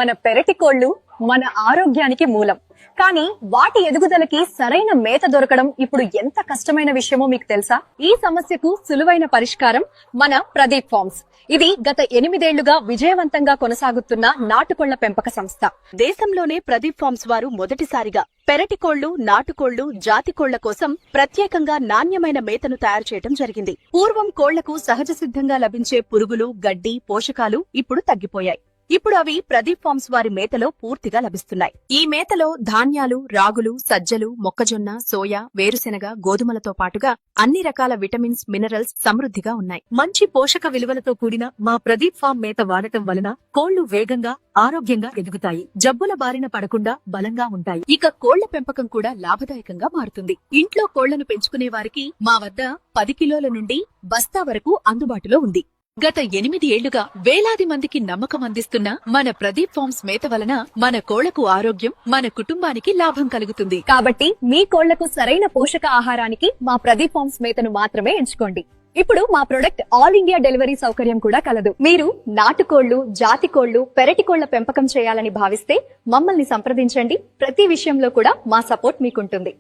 మన పెరటి కోళ్లు మన ఆరోగ్యానికి మూలం. కానీ వాటి ఎదుగుదలకి సరైన మేత దొరకడం ఇప్పుడు ఎంత కష్టమైన విషయమో మీకు తెలుసా? ఈ సమస్యకు సులువైన పరిష్కారం మన ప్రదీప్ ఫార్మ్స్. ఇది గత 8 ఏళ్లుగా విజయవంతంగా కొనసాగుతున్న నాటుకోళ్ల పెంపక సంస్థ. దేశంలోనే ప్రదీప్ ఫార్మ్స్ వారు మొదటిసారిగా పెరటి కోళ్లు, నాటుకోళ్లు, జాతి కోళ్ల కోసం ప్రత్యేకంగా నాణ్యమైన మేతను తయారు చేయడం జరిగింది. పూర్వం కోళ్లకు సహజ సిద్ధంగా లభించే పురుగులు, గడ్డి, పోషకాలు ఇప్పుడు తగ్గిపోయాయి. ఇప్పుడు అవి ప్రదీప్ ఫార్మ్స్ వారి మేతలో పూర్తిగా లభిస్తున్నాయి. ఈ మేతలో ధాన్యాలు, రాగులు, సజ్జలు, మొక్కజొన్న, సోయా, వేరుశెనగ, గోధుమలతో పాటుగా అన్ని రకాల విటమిన్స్, మినరల్స్ సమృద్ధిగా ఉన్నాయి. మంచి పోషక విలువలతో కూడిన మా ప్రదీప్ ఫార్మ్ మేత వాడటం వలన కోళ్లు వేగంగా, ఆరోగ్యంగా ఎదుగుతాయి. జబ్బుల బారిన పడకుండా బలంగా ఉంటాయి. ఇక కోళ్ల పెంపకం కూడా లాభదాయకంగా మారుతుంది. ఇంట్లో కోళ్లను పెంచుకునే వారికి మా వద్ద 10 కిలోల నుండి బస్తా వరకు అందుబాటులో ఉంది. గత 8 ఏళ్లుగా వేలాది మందికి నమ్మకం అందిస్తున్న మన ప్రదీప్ ఫార్మ్స్ మేత వలన మన కోళ్లకు ఆరోగ్యం, మన కుటుంబానికి లాభం కలుగుతుంది. కాబట్టి మీ కోళ్లకు సరైన పోషక ఆహారానికి మా ప్రదీప్ ఫార్మ్స్ మేతను మాత్రమే ఎంచుకోండి. ఇప్పుడు మా ప్రొడక్ట్ ఆల్ ఇండియా డెలివరీ సౌకర్యం కూడా కలదు. మీరు నాటుకోళ్లు, జాతి కోళ్లు, పెరటి కోళ్ల పెంపకం చేయాలని భావిస్తే మమ్మల్ని సంప్రదించండి. ప్రతి విషయంలో కూడా మా సపోర్ట్ మీకుంటుంది.